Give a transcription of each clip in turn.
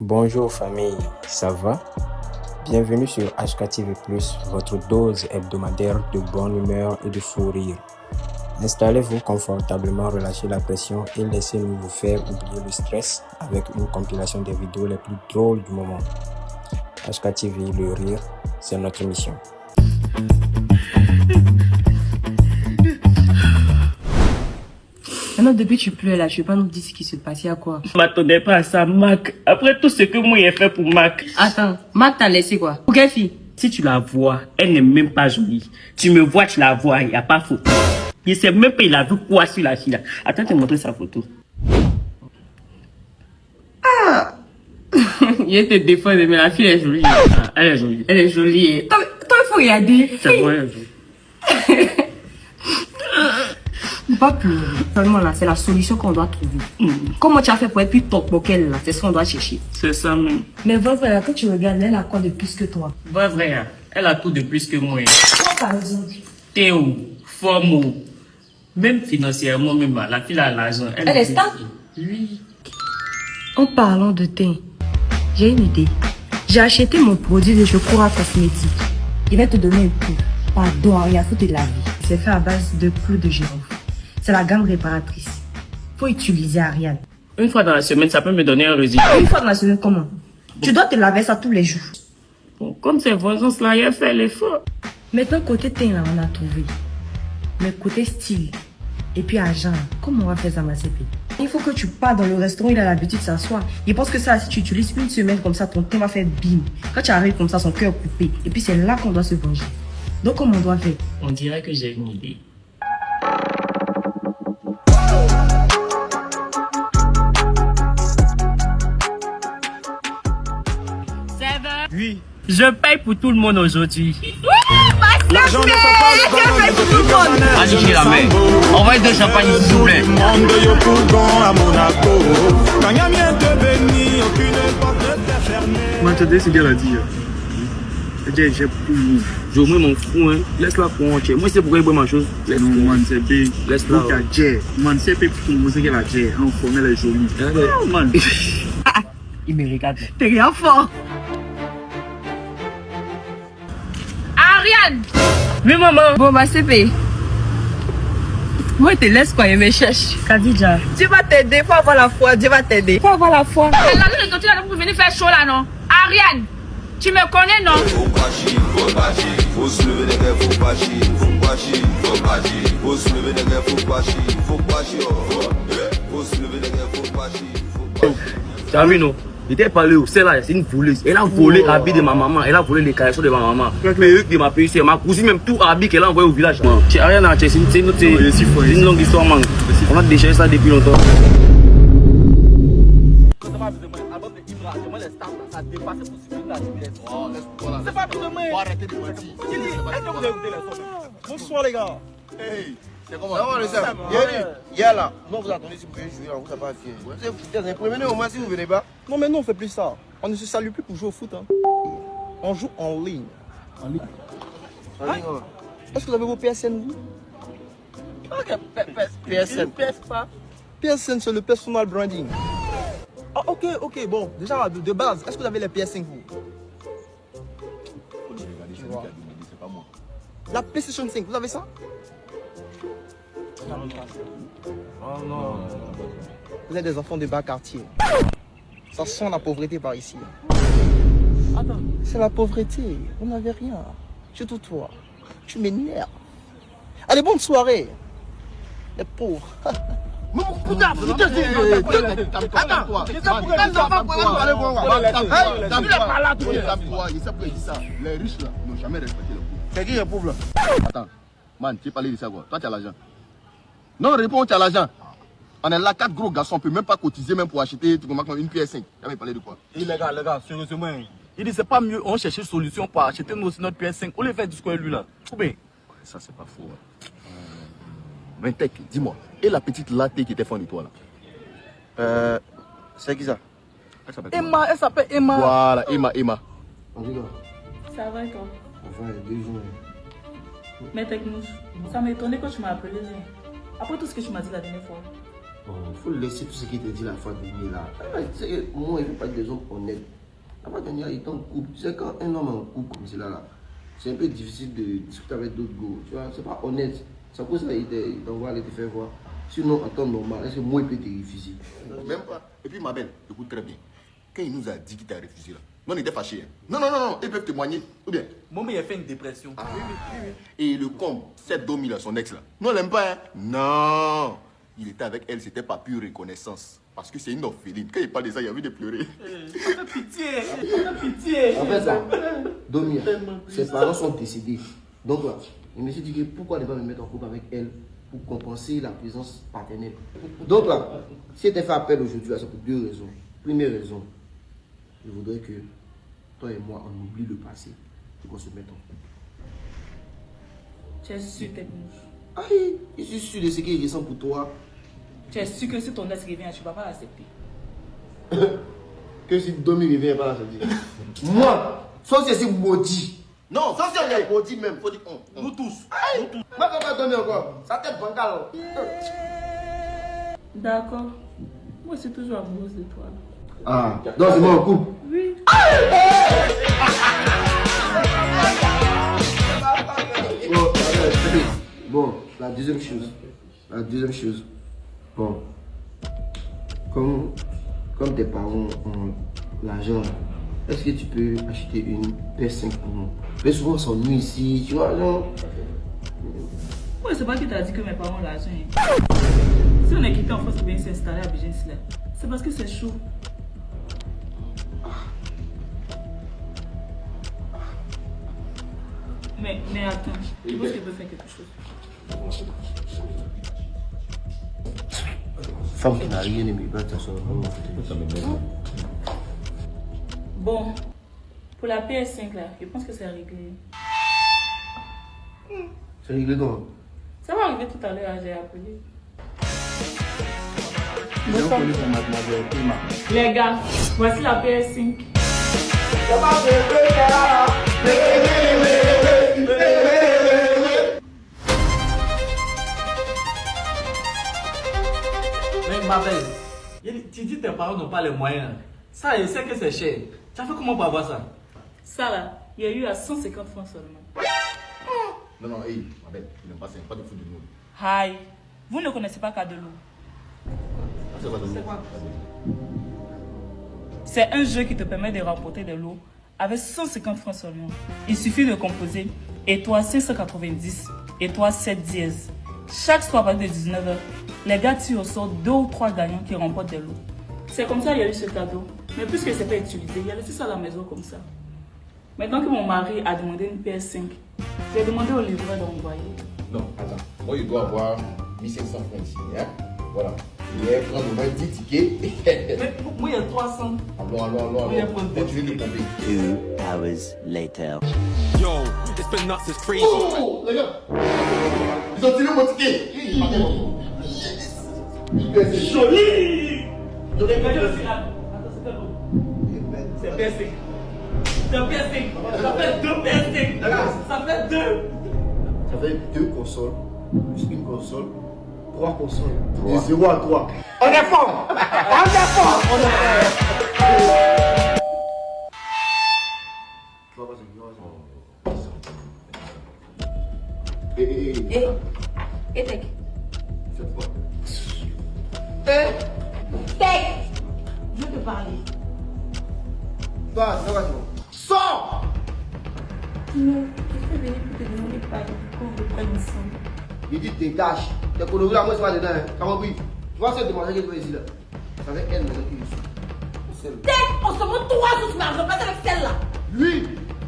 Bonjour famille, ça va? Bienvenue sur HKTV+, votre dose hebdomadaire de bonne humeur et de fou rire. Installez-vous confortablement, relâchez la pression et laissez-nous vous faire oublier le stress avec une compilation des vidéos les plus drôles du moment. HKTV, le rire, c'est notre mission. Maintenant, depuis que tu pleures là, je vais pas nous dire ce qui se passe, il y a quoi? Je m'attendais pas à ça, Mac. Après tout ce que moi j'ai fait pour Mac. Attends, Mac t'a laissé quoi? Pour quelle fille? Si tu la vois, elle n'est même pas jolie. Tu me vois, tu la vois, il n'y a pas photo. Je sais même pas il a vu quoi sur la fille là. Attends, je vais te montrer sa photo. Il te défendre, mais la fille est jolie. Ah, elle est jolie. Elle est jolie. Toi, il faut regarder. C'est vrai, elle est jolie. Pas pleurer. Vraiment là, c'est la solution qu'on doit trouver. Comment tu as fait pour être plus top pour qu'elle là? C'est ce qu'on doit chercher. C'est ça même. Mais vrai, là, quand tu regardes, elle a quoi de plus que toi? Vrai, hein. Elle a tout de plus que moi. Toi, par exemple. Théo, Formo, même financièrement, même la fille a l'argent. Elle est stable? Oui. En parlant de teint, j'ai une idée. J'ai acheté mon produit de Chokora Cosmétique. Il va te donner un coup. Pardon, rien à foutre de la vie. C'est fait à base de clous de girofle. C'est la gamme réparatrice. Faut utiliser Ariane. Une fois dans la semaine, ça peut me donner un résultat. Une fois dans la semaine, comment? Tu dois te laver ça tous les jours. Bon, comme c'est vengeance là, il a fait l'effort. Maintenant, côté teint, là, on a trouvé. Mais côté style, et puis argent, comment on va faire ça, ma CP? Il faut que tu pars dans le restaurant, il a l'habitude de s'asseoir. Il pense que ça, si tu utilises une semaine comme ça, ton teint va faire bim. Quand tu arrives comme ça, son cœur coupé. Et puis c'est là qu'on doit se venger. Donc, comment on doit faire? On dirait que j'ai une idée. Oui. Je paye pour tout le monde aujourd'hui. L'argent ne fait pas le bonheur de tout le monde. Allez chez la main. Envoyez deux champagnes s'il vous plaît. Monde yo Courgon à Monaco. Quand y'a bien te béni, aucune porte ne t'est fermée. M'entendez ce qu'elle a dit? J'ai pour vous. Je m'en fous, hein. Laisse-la pour entier. Moi, c'est pourquoi il boit ma chose. Laisse-la. Man, c'est bien. Laisse-la. Man, c'est bien pour moi, c'est qu'elle a dit. On formait les jolis. Oh, man. Il me regarde. T'es rien fort. Ariane! Oui, maman. Bon, bah, CP. Moi, je te laisse quoi, il me cherche. Khadija. Dieu va t'aider, faut avoir la foi. Dieu va t'aider. Faut avoir la foi. Elle a dit de sortir là pour venir faire chaud là, non? Ariane! Tu me connais, non? Faut se lever les gars, faut pas chier, faut se lever les gars, faut pas chier, faut se lever les gars, faut pas chier. Tu as vu, non? Il t'a parlé où? C'est là, c'est une voleuse. Elle a volé l'habit de ma maman. Elle a volé les caleçons de ma maman. Mais eux de ma pays, c'est ma cousine, même tout habit qu'elle a envoyé au village. C'est rien à c'est une longue histoire, man. On a déchiré ça depuis longtemps. Bonsoir les gars. Hey, c'est comment? Hier là, non vous attendez si vous pouvez jouer, on vous a pas fait. Vous êtes foutus, prévenez au moins si vous venez pas. Non mais non, on fait plus ça. On ne se salue plus pour jouer au foot. Hein. On joue en ligne. En ligne, ouais. Est-ce que vous avez vos PSN vous? PSN. PSN c'est le personal branding. Ah ok, bon, déjà de base, est-ce que vous avez les PS5 vous? C'est pas moi. La PlayStation 5, vous avez ça? Non. Vous êtes des enfants de bas quartier. Ça sent la pauvreté par ici. Attends. C'est la pauvreté, vous n'avez rien. Surtout toi, tu m'énerves. Allez, bonne soirée. Les pauvres. Putain, les riches là n'ont jamais respecté le pauvre. C'est qui les pauvres là? Attends, man, tu parlais de ça quoi? Toi tu as l'argent. Non, réponds, tu as l'argent. On est là, 4 gros garçons, on peut même pas cotiser même pour acheter une PS5. Tu avais parlé de quoi? Les gars, sérieusement. Il dit c'est pas mieux, on cherche une solution pour acheter notre PS5. On les fait discours lui là. Ça c'est pas faux. Mais Tech, dis-moi, et la petite latte qui était fan de toi là? C'est qui ça? Emma, elle s'appelle Emma. Voilà, Emma. Ça va, toi? Enfin, 2 jours. Mais Technouche, ça m'étonnait que tu m'as appelé. Après tout ce que tu m'as dit la dernière fois. Il faut laisser tout ce qu'il te dit la fois dernière là. Tu sais, moi, il ne faut pas être des hommes honnêtes. La fois dernière, il est en couple. Tu sais, quand un homme est en couple comme cela là, c'est un peu difficile de discuter avec d'autres gars. Tu vois, c'est pas honnête. C'est pour ça qu'il t'envoie aller te faire voir. Sinon, en temps normal, est-ce que moi, il peut te refuser? Même pas. Et puis, ma belle, écoute très bien. Quand il nous a dit qu'il t'a refusé là, non, il était fâché. Non, non, non, non, ils peuvent témoigner. Ou bien. Moi, il a fait une dépression. Ah, oui. Et le con, cette Domi là, son ex là, non, elle l'aime pas, hein? Non. Il était avec elle, c'était pas pure reconnaissance. Parce que c'est une orpheline. Quand il parle de ça, il a envie de pleurer. Ça fait pitié. En fait, là, Domi, ses parents sont décédés. Donc là, il me suis dit que pourquoi ne pas me mettre en couple avec elle pour compenser la présence paternelle. Donc là, si elle t'a fait appel aujourd'hui, c'est pour deux raisons. Première raison, je voudrais que toi et moi, on oublie le passé et qu'on se mette en couple. Tu es sûr, t'es mouche. Aïe, je suis sûr de ce qu'il ressent pour toi. Tu es sûr que si ton ex revient, tu ne vas pas l'accepter. Que si Domi revient, pas l'accepter. Moi, sauf si c'est maudit. Non, ça c'est un maudit même. Faut dire Nous tous. Aïe, moi, je vais pas donner encore. Ça tête bancale. D'accord. Moi, je suis toujours amoureuse de toi. Ah, donc c'est moi en couple. Oui. Bon, la deuxième chose. Bon, comme tes parents ont l'argent, est-ce que tu peux acheter une PS5 pour nous? Mais souvent on s'ennuie ici, tu vois, non? Ouais, c'est pas qui t'a dit que mes parents ont l'argent. Si on est quitté en France pour venir s'installer à Abidjan, c'est parce que c'est chaud. Mais attends, je pense qu'elle peut faire quelque chose. Femme qui n'a rien aimé, pas de toute façon. Bon, pour la PS5 là, je pense que c'est réglé. C'est réglé comment? Ça va arriver tout à l'heure, j'ai appelé. Les gars, voici la PS5. Mais ma belle, tu dis que tes parents n'ont pas les moyens. Ça, je sais que c'est cher. Tu as fait comment pour avoir ça? Ça là, il y a eu à 150 francs seulement. Non, non, hey, ma belle, il n'aime pas ça, pas de fou de nous. Aïe, vous ne connaissez pas Cadelou. C'est quoi? C'est un jeu qui te permet de remporter des lots avec 150 francs seulement. Il suffit de composer étoile 590, étoile 7 dièse. Chaque soir à partir de 19h, les gars tirent au sort 2 ou 3 gagnants qui remportent des lots. C'est comme ça qu'il y a eu ce cadeau. Mais puisque c'est pas utilisé, il a laissé ça à la maison comme ça. Maintenant que mon mari a demandé une PS5, j'ai demandé au livreur d'envoyer. Non, attends. Moi, il doit avoir 1500 francs ici. Hein? Voilà. Il est prendre au moins 10 tickets. Mais moi, il y a 300. Allons. Oui, il y a pas de Continue de pomper. 2 hours later. Yo, it's been nuts, it's crazy. Oh, les gars. Ils ont tiré mon ticket. C'est joli. Je l'ai gagné aussi là. Attends, c'est quoi? C'est PS5. C'est un PS5. Ça fait 2 PS5. Ça fait 2. Ça fait 2 consoles, plus une console, 3 consoles. De 0 à 3. On est fort! Et Tech. Cette fois. Tech! Je veux te parler. Toi, sors! Non, je suis venue pour te demander pardon pour qu'on reprenne ensemble. Il dit dégage. T'es coloris là, moi c'est pas dedans. T'as compris? Tu vois cette demoiselle qui est ici là. C'est avec elle maintenant qu'il est ici. Tech! On se montre 3 jours, tu m'as remplacé avec celle-là. Lui,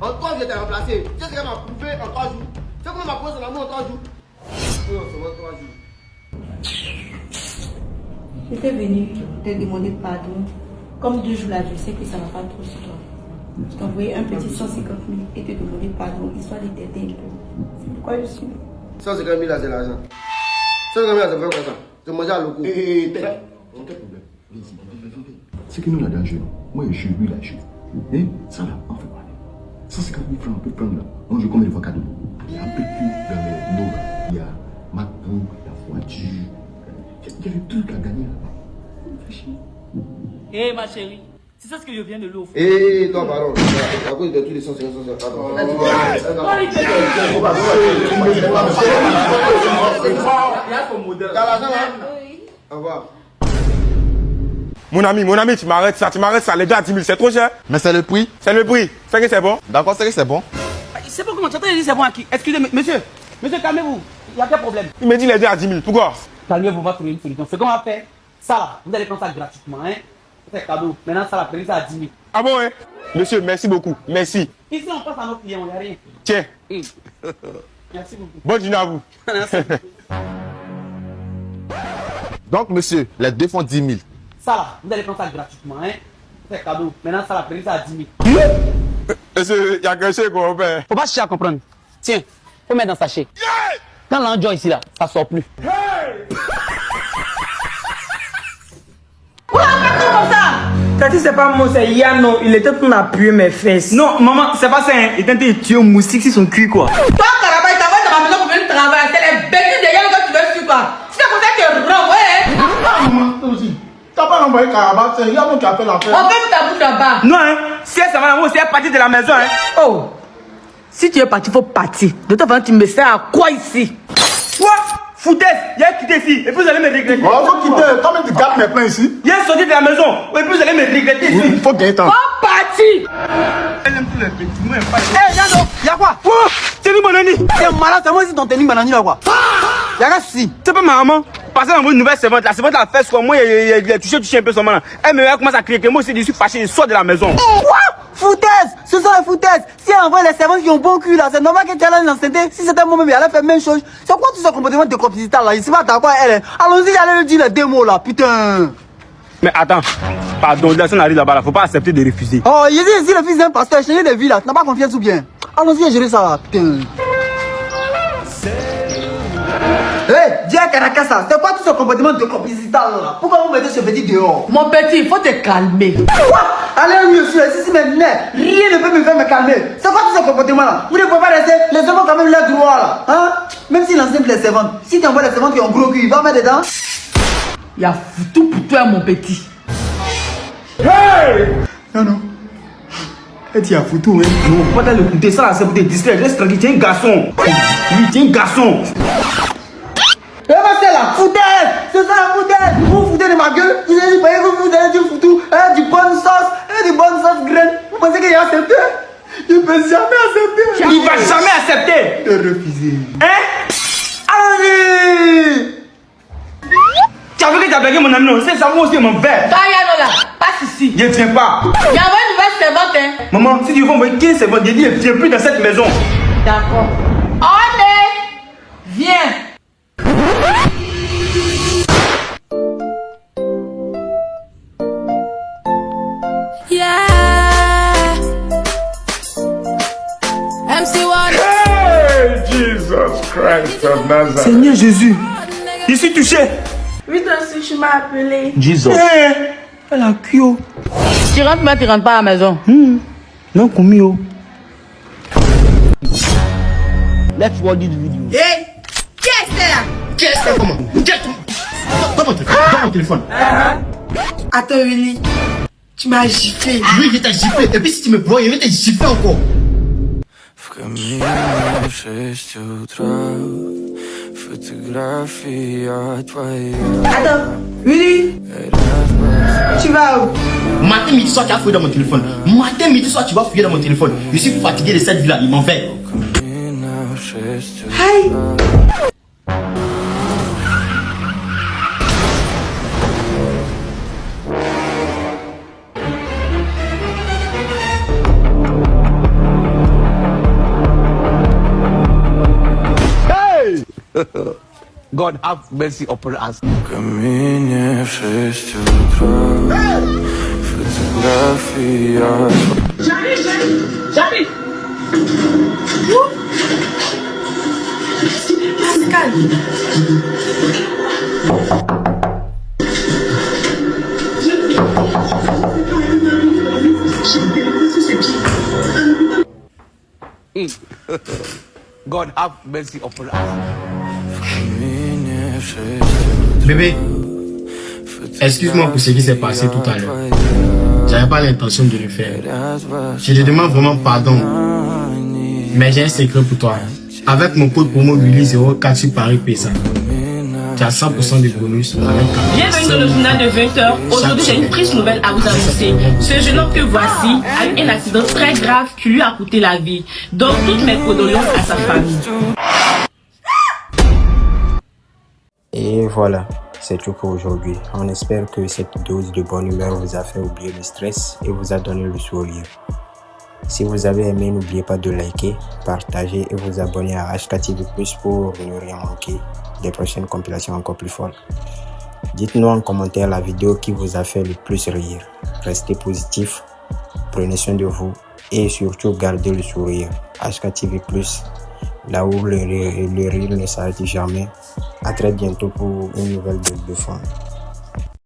en 3 jours, il t'a remplacé. Tu sais ce qu'elle m'a prouvé en 3 jours? Tu sais comment m'a prouvé son amour en 3 jours? Oui, on se montre 3 jours. J'étais venue te demander pardon. Comme 2 jours là, je sais que ça va pas trop sur toi. Je t'ai envoyé un petit 150 000 et te demander pardon, histoire de t'aider un peu. C'est pourquoi je suis. 150 000 là, c'est l'argent. 150 000 là, c'est vraiment comme ça. C'est manger à l'eau. Quel problème? Viens ici. C'est que nous, là, dans le jeu, moi, je suis lui, là, je suis. Et ça, là, on fait quoi? 150 000 francs, on peut prendre là. On joue combien de fois cadeau? Il y a un peu plus dans les lots, là. Il y a MacBook, la voiture, Il y a des trucs à gagner là-bas. Hé, ma chérie, tu sais ce que je viens de lui offrir? Hé, toi, pardon. À cause de tous les 150, pardon. T'as l'argent là? Au revoir. Mon ami, tu m'arrêtes ça, les gars à 10 000, c'est trop cher. Mais c'est le prix. C'est le prix, c'est que c'est bon. D'accord, c'est que c'est bon. C'est pas comment tu entends dire c'est bon à qui? Excusez-moi, monsieur, calmez-vous. Il y a quel problème? Il me dit les deux à 10 000, pourquoi? Calmez-vous, on va trouver une solution. Ce qu'on va faire, ça là, vous allez prendre ça gratuitement, hein? C'est cadeau. Maintenant, ça la prenez ça à 10 000. Ah bon, hein? Monsieur, merci beaucoup, merci. Ici, on passe à nos clients, il n'y a rien. Tiens. Merci beaucoup. Bonne journée à vous. Donc, monsieur, les deux font 10 000. Ça là, vous allez prendre ça gratuitement, hein? C'est cadeau. Maintenant, ça la prenez ça à 10 000. Monsieur, il y a quelque chose qu'on va faire. Faut pas chercher à comprendre. Tiens, faut mettre dans sa sachet. Quand l'enjoy ici là, ça sort plus. Pourquoi on fait tout comme ça? Tati, c'est pas moi, c'est Yann, non. Il était pour m'appuyer mes fesses. Non, maman, c'est pas ça, hein. Il était tué au moustique sur son cul, quoi. Toi, Caraba, il t'envoie dans ma maison pour venir travailler. C'est les bêtises de Yann que tu veux suivre, quoi. Si c'est comme ça que tu renvoies, hein. Maman, toi aussi. T'as pas envoyé Caraba, c'est Yann qui a fait l'affaire. On fait ta bouche là-bas. Non, hein. Si elle s'en va, moi aussi, elle est partie de la maison, hein. Oh. Si tu es parti, il faut partir. De toute façon, tu me sers à quoi ici? Quoi? Foutaise, il a quitté ici, et puis vous allez me regretter. Oh, faut quitter. Toi-même, tu gardes mes plans ici. Il est sorti de la maison, et puis vous allez me regretter ici. Il faut gagner temps. Faut partir. Elle aime tous les petits mots. Eh, Yano, y'a quoi? C'est lui, mon ami. T'es malade, c'est moi ici ton tenue banani là, quoi. Y'a quoi si? C'est pas ma maman. Parce que dans une nouvelle servante, la servante a fait ce que moi, il a touché un peu son main. Elle me commence à crier que moi aussi, je suis fâché, je sors de la maison. Quoi? Foutaise! Ce sont les foutaises! Si elle envoie les servantes qui ont bon cul là, c'est normal que tu aies l'enceinte. Si c'était moi-même, elle allait faire la même chose. C'est quoi tout ce comportement de complicité là? Je sais pas d'accord elle est. Allons-y, allez lui dire les deux mots là, putain! Mais attends, pardon, là, ça n'arrive là-bas là, faut pas accepter de refuser. Oh, il dit ici le fils d'un pasteur, changer de vie là, tu n'as pas confiance ou bien? Allons-y, gérer ça là, putain! Hé, dis à Caracasa, c'est quoi tout ce comportement de complicité là? Pourquoi vous mettez ce petit dehors? Mon petit, il faut te calmer. Quoi? Allez mieux sur ici maintenant, rien ne peut me faire me calmer. C'est quoi tout ce comportement là? Vous ne pouvez pas rester, les servants quand même leur droit là. Hein? Même s'il enseigne les servantes, si tu envoies les servantes qui ont gros cul, il va mettre dedans. Il y a foutu pour toi mon petit. Hey! Non. Et tu as foutu, hein? Non, faut pas l'écouter, ça là, c'est pour te distraire. Reste tranquille, tu es un garçon. Oui, tu es un garçon. Eh ben c'est la foutaise! C'est ça la foutaise! Vous vous foutez de ma gueule? Vous allez dire que vous allez dire foutu, du bonne sauce, du bonne sauce graine. Vous pensez qu'il a accepté? Il ne peut jamais accepter. Il va jamais accepter. De refuser. Hein? Allons-y! Tu as vu que tu as blagué mon ami, non? C'est ça, moi aussi, mon père. Toi, Yano là, passe ici. Je ne viens pas. Il y a une nouvelle servante, hein? Maman, si tu veux envoyer 15 secondes, je dis, je ne viens plus dans cette maison. D'accord. Allez! Viens! Hey, Jesus Christ of Nazareth. Seigneur Jésus, je suis touché. Oui, toi aussi, tu m'as appelé. Jesus. Elle a cuit. Tu rentres, mais tu rentres pas à la maison. Non, combien? Let's watch this video. Hé! Qu'est-ce que c'est là? Qu'est-ce que c'est comment? Donne mon téléphone. Attends, Willy. Tu m'as giflé. Oui, je t'ai giflé. Et puis si tu me vois, je vais te gifler encore. Attends, Willy. Tu vas où? Matin, midi, soir, tu vas fouiller dans mon téléphone. Matin, midi, soir, tu vas fouiller dans mon téléphone. Je suis fatigué de cette vie-là, il m'en fait. Hi. God have mercy upon us. J'arrive. Pascal. God have mercy upon us. Bébé, excuse-moi pour ce qui s'est passé tout à l'heure. J'avais pas l'intention de le faire. Je te demande vraiment pardon. Mais j'ai un secret pour toi. Avec mon code promo Willy04 sur Paris Pesa, tu as 100% de bonus. Bienvenue dans le journal de 20h. Aujourd'hui, j'ai une triste nouvelle à vous annoncer. Ce jeune homme que voici a eu un accident très grave qui lui a coûté la vie. Donc, toutes mes condoléances à sa famille. Et voilà, c'est tout pour aujourd'hui. On espère que cette dose de bonne humeur vous a fait oublier le stress et vous a donné le sourire. Si vous avez aimé, n'oubliez pas de liker, partager et vous abonner à HKTV+ pour ne rien manquer des prochaines compilations encore plus folles. Dites-nous en commentaire la vidéo qui vous a fait le plus rire. Restez positif, prenez soin de vous et surtout gardez le sourire. HKTV+, là où le rire ne s'arrête jamais. À très bientôt pour une nouvelle dose de fun.